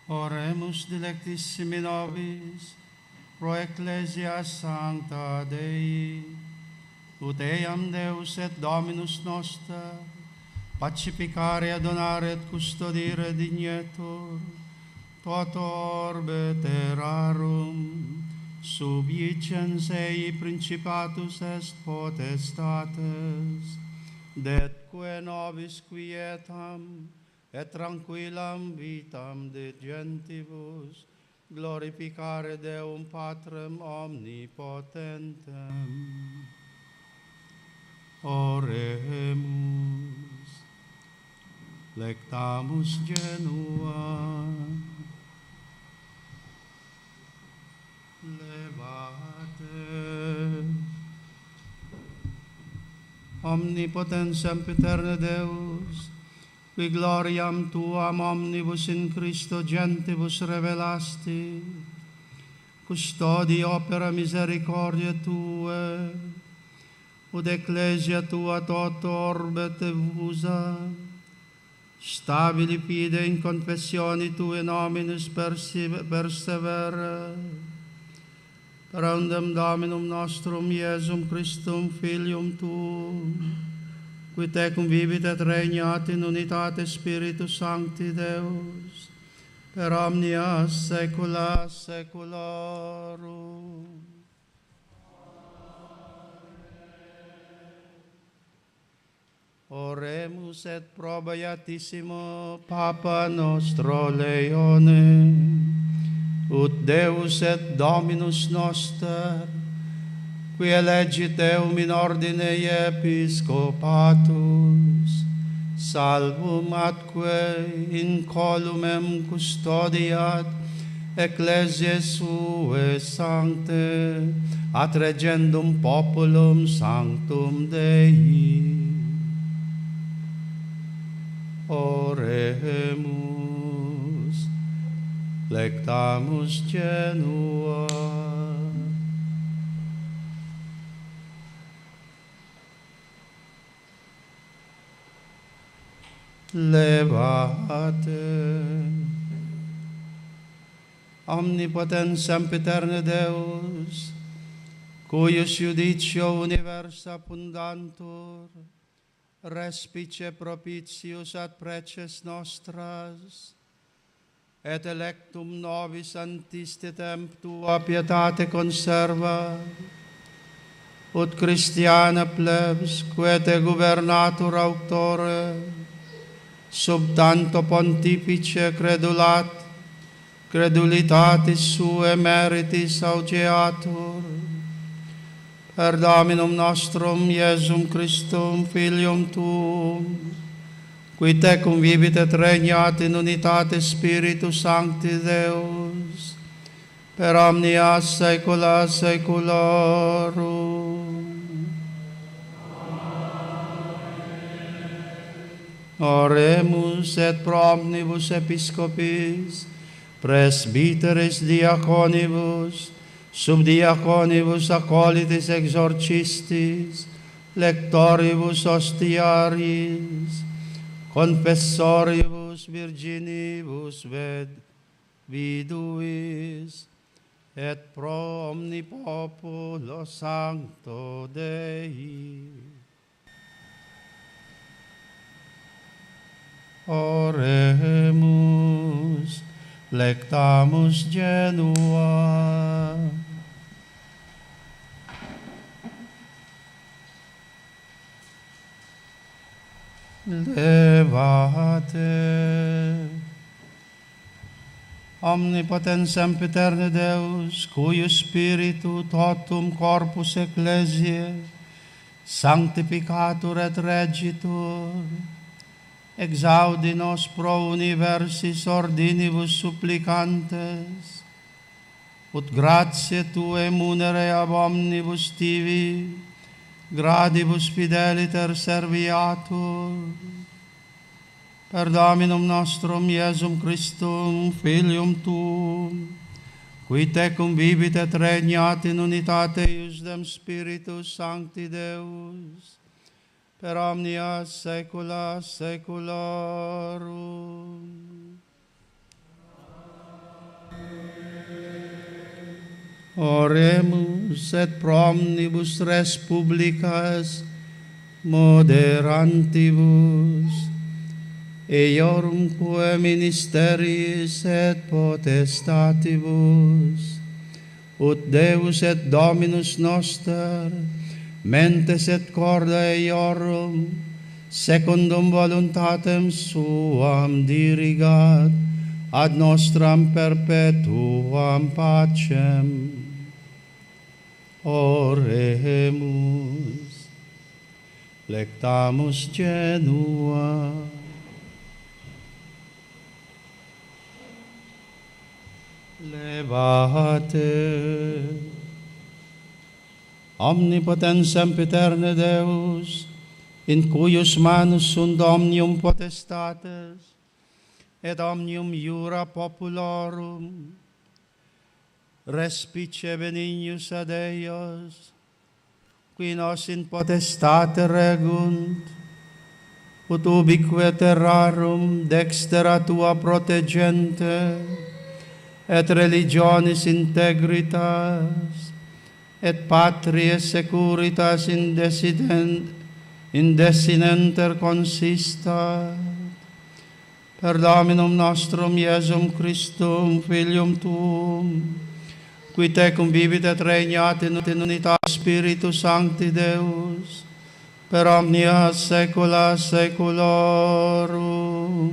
Oremus dilectissimi nobis, pro ecclesia sancta Dei, ut eam Deus et Dominus noster, pacificare, adonare et custodire dignetur, toto orbe terrarum, subjicens ei principatus est potestates, detque nobis quietam et tranquillam vitam de gentibus glorificare Deum Patrem omnipotentem. Oremus, lectamus genua, levate. Omnipotens sempiterne Deus, qui gloriam Tuam omnibus in Christo gentibus revelasti, custodi opera misericordiae Tue, ut ecclesia Tua toto orbe tevusa, stabili fide in confessioni Tue nominis persevere, per aundem Dominum nostrum Iesum Christum Filium Tuum, qui tecum vivit et regnat in unitate Spiritus Sancti Deus, per omnia saecula saeculorum. Oremus et pro beatissimo Papa nostro Leone, ut Deus et Dominus noster, qui elegit Deum in ordine episcopatus, salvum atque in columem custodiat ecclesiae suae sancte, ad regendum populum sanctum Dei. Oremus, lectamus genua. Levate. Omnipotens sempiterne Deus, cuius judicio universa fundantur, respice propitius ad preces nostras, et electum nobis antiste temp Tua pietate conserva, ut Christiana plebs, quete gubernatur auctore, sub tanto pontifice credulitatis suae meritis augeatur, per Dominum nostrum Iesum Christum Filium Tuum, qui tecum vivit et regnat in unitate Spiritus Sancti Deus, per omnia saecula saeculorum. Oremus et pro omnibus episcopis, presbyteris diaconibus, subdiaconibus acolitis exorcistis, lectoribus hostiaris, confessoribus virginibus viduis, et pro omni populo sancto Dei. Oremus, lectamus genua. Levate. Omnipotens sempiterne Deus, cuius spiritu totum corpus ecclesiae sanctificatur et regitur, exaudi nos pro universis ordinibus supplicantes, ut gratiae Tuae munere ab omnibus tibi, gradibus fideliter serviatur, per Dominum nostrum Iesum Christum Filium Tuum, qui tecum vivit et regnat in unitate iusdem Spiritus Sancti Deus, per omnia saecula saeculorum. Oremus et pro omnibus res publicas moderantibus, eorumque ministeriis et potestatibus, ut Deus et Dominus noster, mentes et corda eorum, secundum voluntatem suam dirigat, ad nostram perpetuam pacem. Oremus, lectamus genua. Levate, omnipotens sempiterne Deus, in cuius manus sunt omnium potestates, et omnium iura populorum, respice benignus ad eios, qui nos in potestate regunt, ut ubique terrarum dextera tua protegente, et religionis integritas, et patries securitas indesinenter consistat, per Dominum nostrum Iesum Christum, Filium Tuum, qui tecum vivit et regnat in unitate Spiritus Sancti Deus, per omnia saecula saeculorum.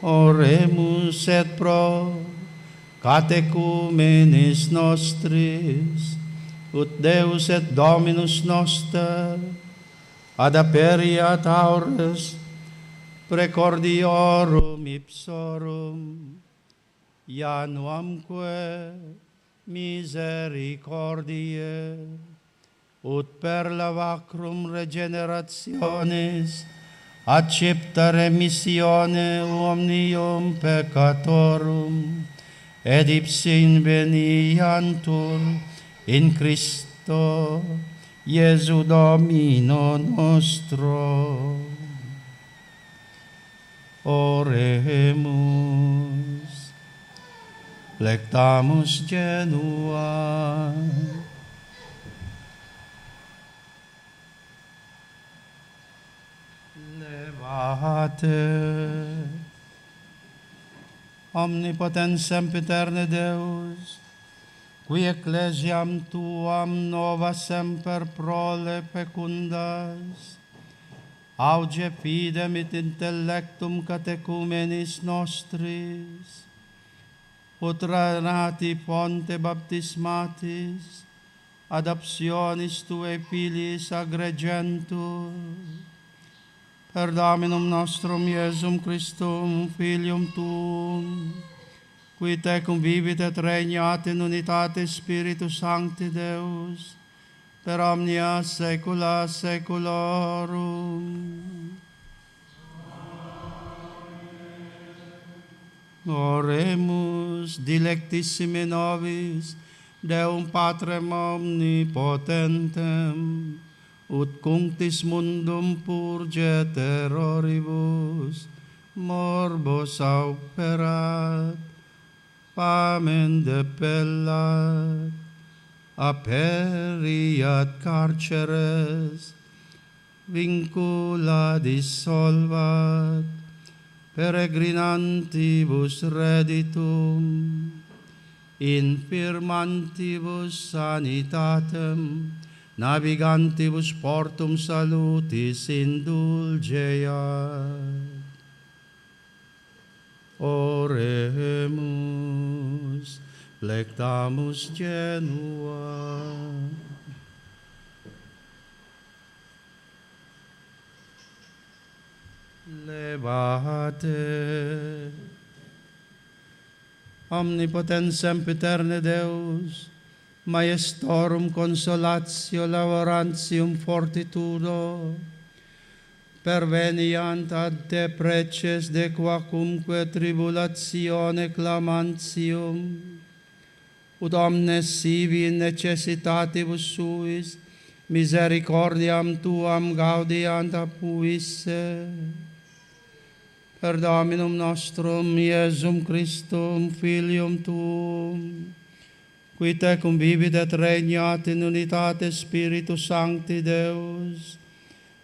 Oremus et pro catechumenis nostris, ut Deus et Dominus noster, ad aperiat aures precordiorum ipsorum, januamque misericordiae, ut per lavacrum regenerationis accepta remissione omnium peccatorum, et ipse inveniantur in Christo Iesu Domino nostro. Oremus, lectamus genua. Levate, omnipotens sempiterne Deus, qui ecclesiam tuam nova semper prole fecundas, auge fidem et intellectum catechumenis nostris, utra nati fonte baptismatis, adoptionis tuae filiis agregentur, per Dominum nostrum Iesum Christum, Filium Tuum, qui tecum vivit et regnat in unitate Spiritus Sancti Deus, per omnia saecula saeculorum. Oremus dilectissime nobis Deum Patrem omnipotentem, ut cunctis mundum purge terroribus, morbos auperat, pamen depellat, aperiat carceres, vincula dissolvat, peregrinantibus reditum, infirmantibus sanitatem, navigantibus portum salutis indulgeat. Oremus, lectamus genua. Levate, omnipotens sempiterne Deus, maiestorum consolatio laborantium fortitudo, perveniant ad te preces de quacumque tribulatione clamantium, ut omnes sibi in necessitatibus suis misericordiam tuam gaudiant apuisse, per Dominum nostrum Iesum Christum, Filium Tuum, qui te convivit et regnat in unitate Spiritus Sancti Deus,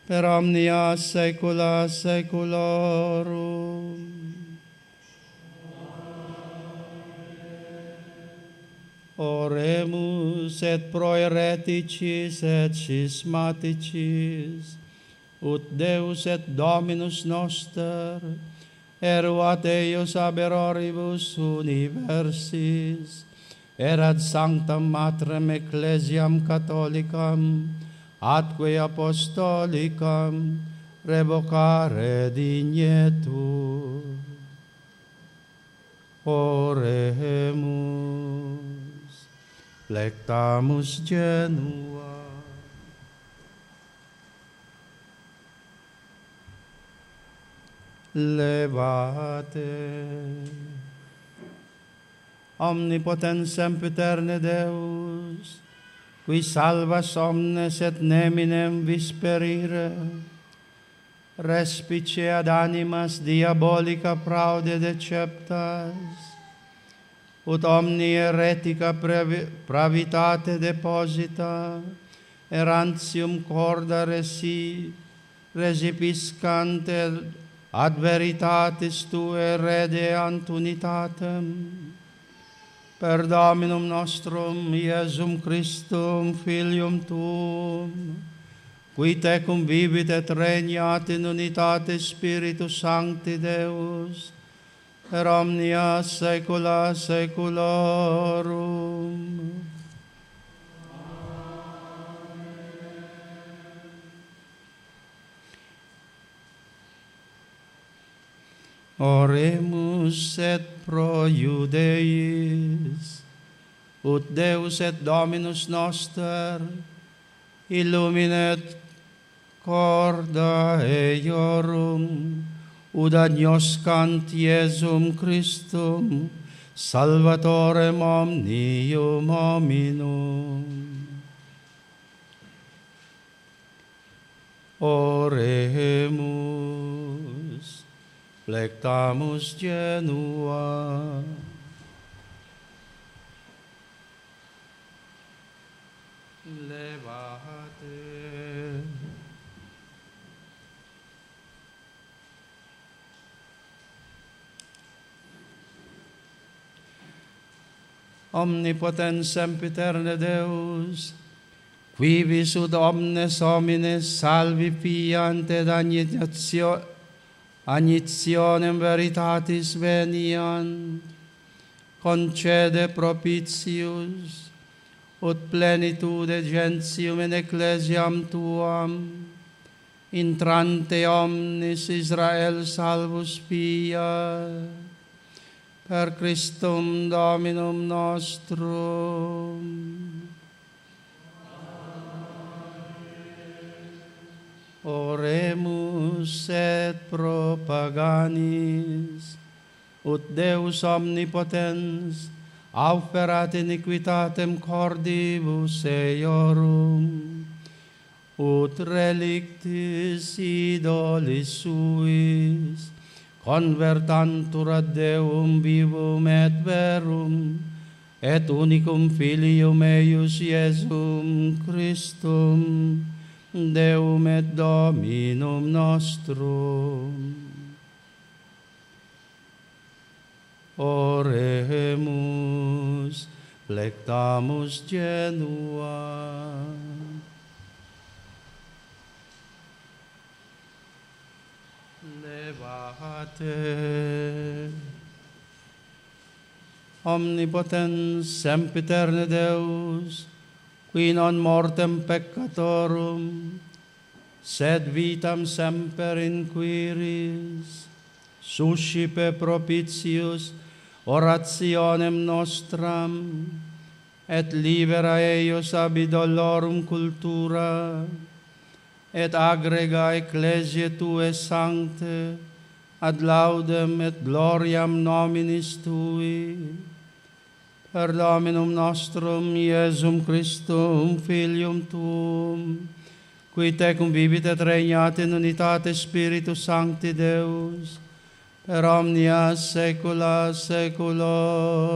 per omnia saecula saeculorum. Oremus et pro hereticis et schismaticis, ut Deus et Dominus noster, eruat eius aberoribus universis, erat sanctam matrem ecclesiam catholicam, atque apostolicam, revocare dignetur. Oremus, lectamus genua. Levate. Omnipotens sempiterne Deus, qui salvas omnes et neminem visperire, respice ad animas diabolica fraude deceptas, ut omni heretica pravitate deposita, erantium corda resipiscant ad veritatis Tuae redeant unitatem, per Dominum nostrum Iesum Christum, Filium Tuum, qui te convivit et regnat in unitate Spiritus Sancti Deus, per omnia saecula saeculorum. Oremus et pro Iudeis, ut Deus et Dominus noster illuminet corda eiorum, ut agnoscant Iesum Christum, Salvatorem omnium hominum. Oremus, lectamus genua. Levate. Omnipotens sempiterne Deus, qui visut omnes homines salvifiant et agnitionem veritatis veniant, concede propitius, ut plenitude gentium in ecclesiam Tuam, intrante omnis Israel salvus pia, per Christum Dominum nostrum. Oremus et pro paganis, ut Deus omnipotens auferat iniquitatem cordibus eiorum, ut relictis idolis suis convertantur ad Deum vivum et verum, et unicum Filium eius Iesum Christum, Deum et Dominum nostrum. Oremus, lectamus genua. Levate. Omnipotens sempiterne Deus, qui non mortem peccatorum, sed vitam semper inquiris, suscipe propitius orationem nostram, et libera eius ab idolorum cultura, et aggrega ecclesiae Tuae sancte, ad laudem et gloriam nominis Tui, per Dominum nostrum Iesum Christum, Filium Tuum, qui te convivit et regnat in unitate Spiritus Sancti Deus, et omnia saecula saeculorum.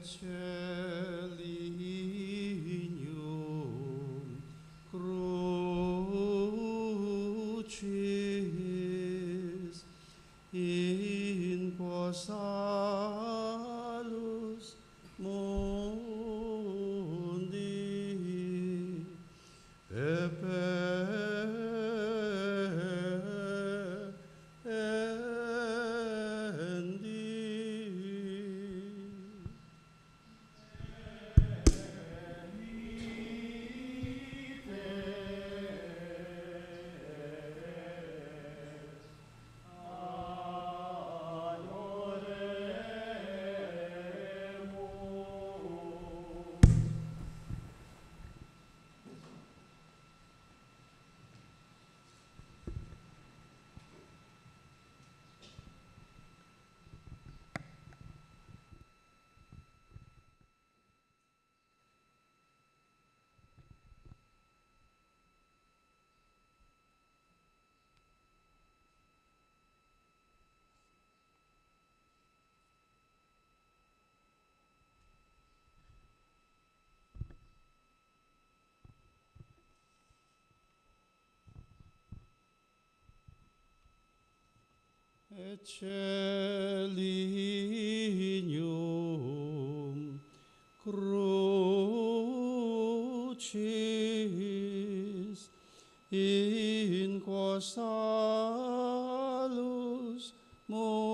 Eccelinium crucis in quo salus mundi Eccelinium crucis in quo salus mundi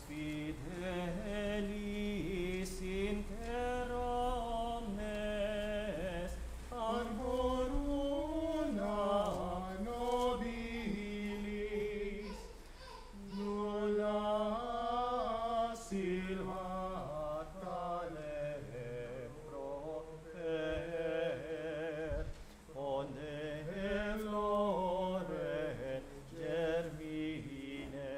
fidelis interomnes arboruna nobilis nulla silvata profer onde flore germine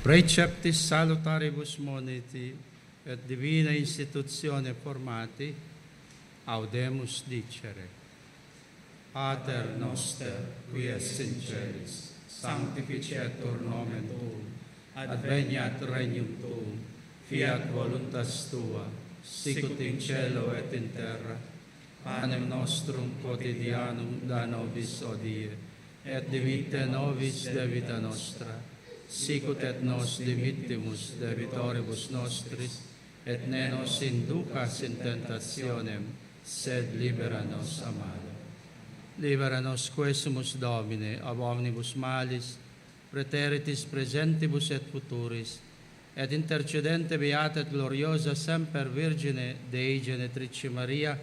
Preceptis salutaribus moniti et divina institutione formati, audemus dicere. Pater noster, qui es in celis, sanctificetur nomen tuum, adveniat regnum tuum, fiat voluntas tua, sicut in cielo et in terra. Panem nostrum quotidianum da nobis hodie, et dimitte nobis debita nostra, sicut et nos dimittimus debitoribus nostris, et ne nos inducas in tentationem, sed libera nos a malo. Libera nos quesumus Domine, ab omnibus malis, praeteritis presentibus et futuris, et intercedente beata et gloriosa semper Virgine Dei Genetrice Maria,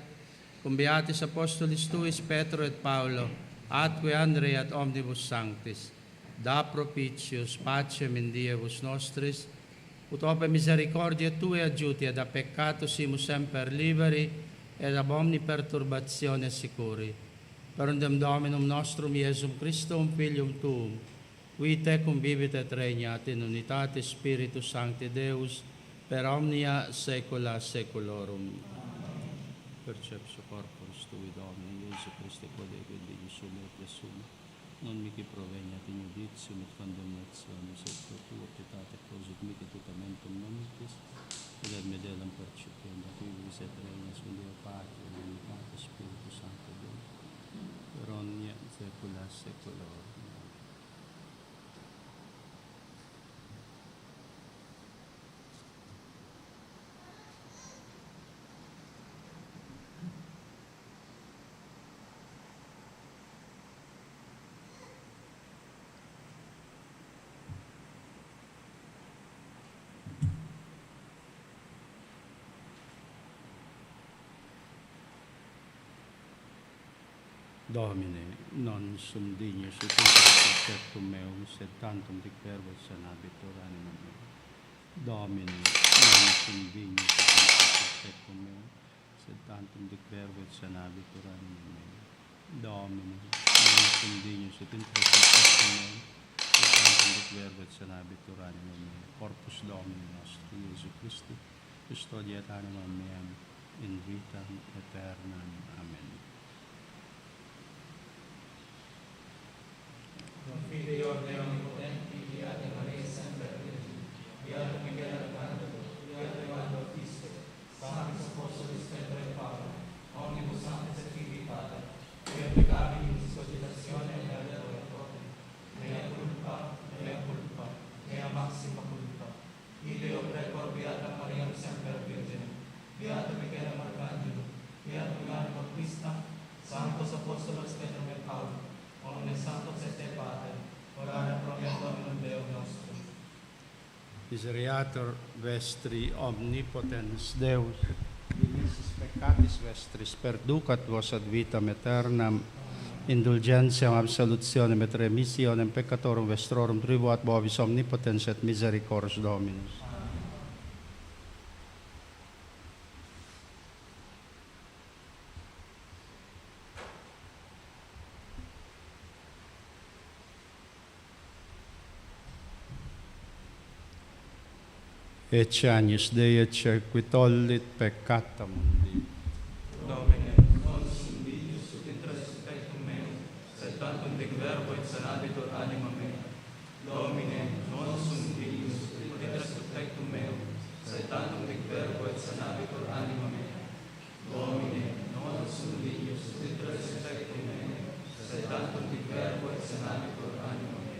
cum beatis apostolis tuis Petro et Paulo, atque Andrea et omnibus sanctis, da propitius pacem in diebus nostris, ut ope misericordiae Tue adjuti, et a peccatus simus semper liberi, et ab omni perturbatione sicuri. Per undem Dominum nostrum Iesum Christum, Filium Tuum, qui tecum vivit et regnat in unitate Spiritus Sancti Deus, per omnia saecula saeculorum. Perceptio corporis Tui, Domine, Iesu Christe, quod ego indignus sum et sum, non mihi proveniat in judicium et condemnationis, et pro Tua pietate causit mihi tutamentum nemicis, et ad me delam percipienda, qui vivis et regnas cum Deo Patria, in unitate Spiritus Sancti Deus, per omnia saecula saeculorum. Domine, non sum dignus ut introductum meum, sed tantum dic verbo sanabitur anima mea. Domine, non sum dignus ut introductum meum, sed tantum dic verbo sanabitur anima mea. Domine, non sum dignus ut introductum meum, sed tantum dic verbo sanabitur anima mea. Corpus Domini nostri, Iesu Christi, custodiet anima meam in vitam aeternam. Amen. Figlio Deo Onnipotenti, fiat Maria semper Virgine, fiat Michele Arcangelo, fiat Ioanne Battista, sanctis apostolis Petro et Paolo, omnibus sanctis et vivitate, fiat peccabilis cogitatione et adoratore, mea culpa, mea maxima culpa. Ideo precor beata Maria semper Virgine, fiat Michele Arcangelo, fiat Ioanne Battista, sanctos apostolos Petro et Paolo, omnes sanctos et te Pater, orare pro mea Dominum Deum nostrum. Misereatur vestri omnipotens Deus, dimissis peccatis vestris, perducat vos ad vitam aeternam, indulgentiam absolutionem et remissionem peccatorum vestrorum tribuat vobis omnipotens et misericors Dominus. Ecce agnus Dei, ecce qui tollit peccata mundi. Domine, non sum dignus ut introductum tecum meum, sed tantum dic verbo et sanabitur anima mea. Domine, non sum dignus ut introductum tecum meum, sed tantum dic verbo et sanabitur anima mea. Domine, non sum dignus ut introductum tecum meum, sed tantum dic verbo et sanabitur anima mea.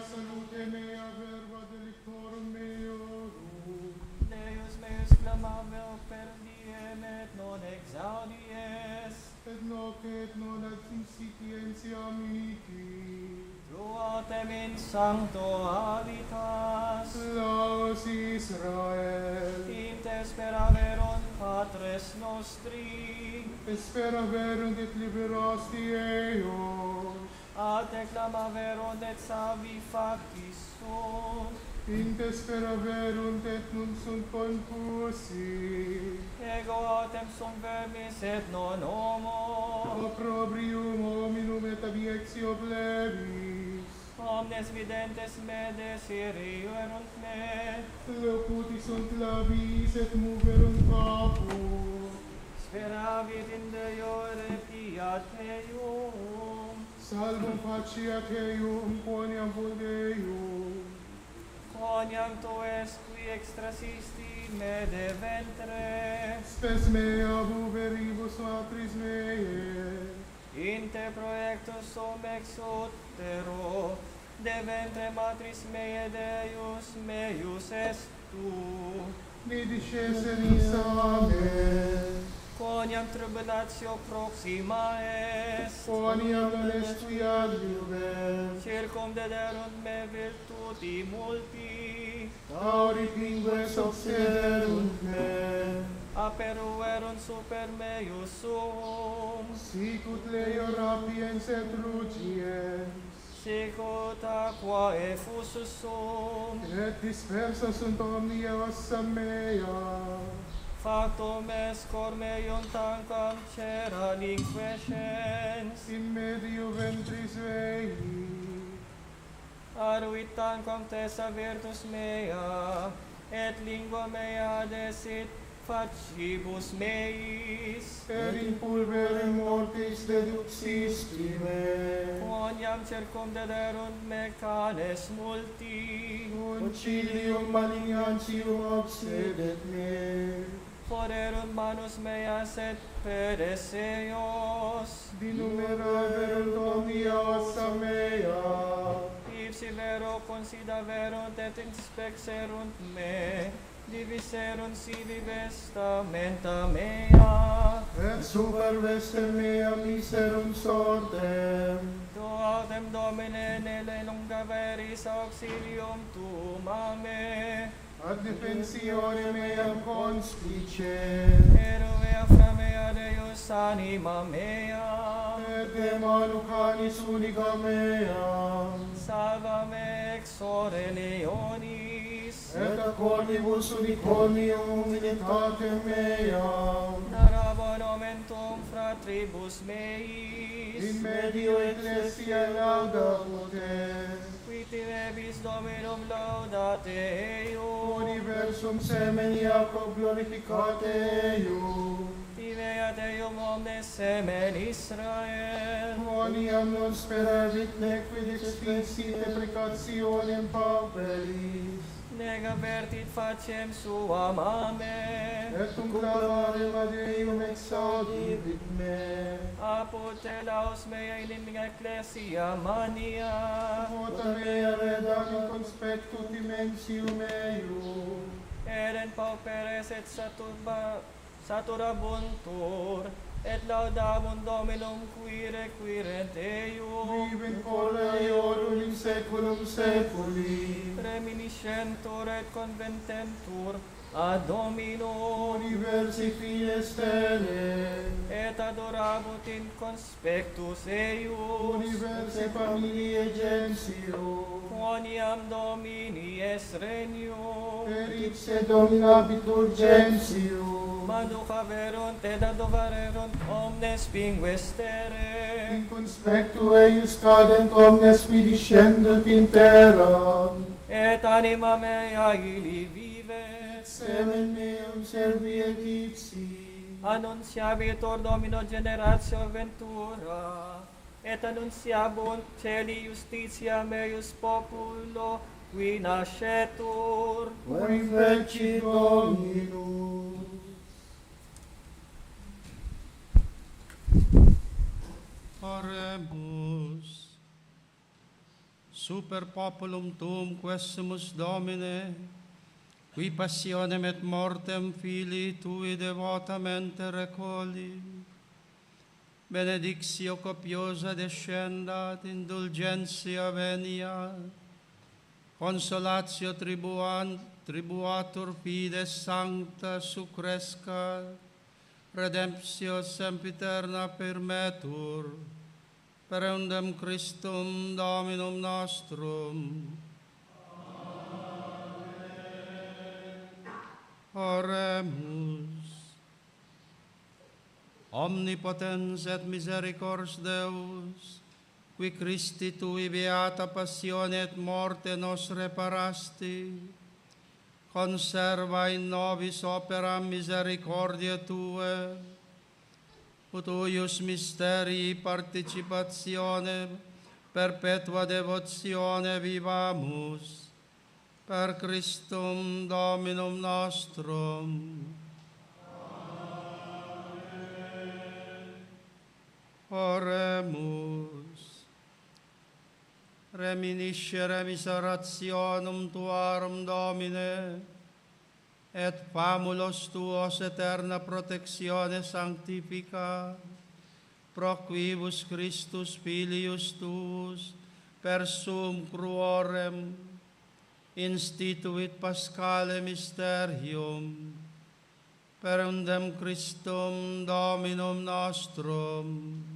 salute mea verba delictorum meorum. Deus meus clamaveo per diem et non exaudies. Et non ad insitientia mihi. Tu autem in sancto habitas. Laus Israel. In te speraverunt patres nostri. Esperaverunt et liberasti eios. A te clamaverunt et savi factis sunt. In te speraverunt et nun sunt confusi. Ego autem sum vermis et non homo. Opprobrium hominum et abiectio plebis. Omnes videntes me desirierunt me. Locuti sunt labis et moverunt caput. Speravit in Deo repiat eium. Salvum faciat eium quoniam Deum. Quoniam tu es qui extrasisti me de ventre. Spes mea buberibus matris meae. In te proiectus sum ex utero. De ventre matris meae Deus meius est tu. Mi discese amen. Quoniam tribulatio proxima est. Quoniam non est qui adjuver. Circumdederunt me virtuti multi. Auri pingues obsederunt me. Aperuerunt super meius sum. Sicut leo rapiens et rugiens. Sicut aqua effusus sum. Et dispersa sunt omnia ossa mea. Factum est cor meium tancam cera linquescens. In medio ventris vei. Aruit tancam tessa virtus mea, et lingua mea desit facibus meis. Et in pulvere mortis deduxisti me. Quoniam circumdederunt me canes multi. Concilium malignantium obsedet me. Forerunt manus meas et pedes eios. Dinumeraverunt omnia ossa mea. Ipsi vero considaverunt et inspexerunt me. Diviserunt sivi vestamenta mea. Et super vestem mea miserum sortem. Tu autem Domine nelle lunga veris auxilium tuum a me. Ad defensione meam conspice. Eruvea fra mea Deus anima mea. Et de manu canis unica mea. Salva me ex ore leonis. Et accornibus unicornium militatem meam. Narabo nomentum fratribus meis. In medio ecclesiae laudatur te. Qui tirebis Dominum laudate eium. Universum semen Iacob glorificate eium. Tiveat eium omnes semen Israel. Quoniam non speravit nequid extinsite precationem pauperis. Nega vertit facem suam a me. Et cum clamarem ad Deum exaudivit me. Apud te laus mea in ecclesia mania. Vota mea redam in conspectu dimensium eium. Eren pauperes et saturabuntur, et laudabunt Dominum qui requirent eium. Vivent cola eorum in saeculum saeculi. Reminiscentur et convententur ad Dominum. Universi fines stelle. Et adorabunt in conspectus eius. Universi familiae gentium. Quoniam Domini est regnum. Per ipse dominabitur gentium. Maduca verunt et adovarerunt omnes pingues terre. In conspectu eius cadent omnes qui discendunt in terram. Et anima mea illi vivet. Semen meum serviet ipsi. Annunciabitur Domino generatio ventura. Et annunciabunt celi justitia meius populo qui nascetur. Qui feci Dominus. Oremus. super populum tuum quesumus Domine, qui passionem et mortem Filii Tui devotamente recoli, benedictio copiosa descendat, indulgentia veniat, consolatio tribuatur fides sancta succrescat, redemptio sempiterna permetur, per eundem Christum Dominum nostrum. Oremus. Omnipotens et misericors Deus, qui Christi Tui beata passione et morte nos reparasti, conserva in nobis operam misericordiae Tue, ut uius mysterii participatione perpetua devotione vivamus, per Christum Dominum nostrum. Oremus. Reminiscere miserationum Tuarum, Domine, et famulos Tuos eterna protectione sanctifica, pro quibus Christus Filius Tuus, per sum cruorem, instituit Paschale mysterium, per eundem Christum Dominum nostrum.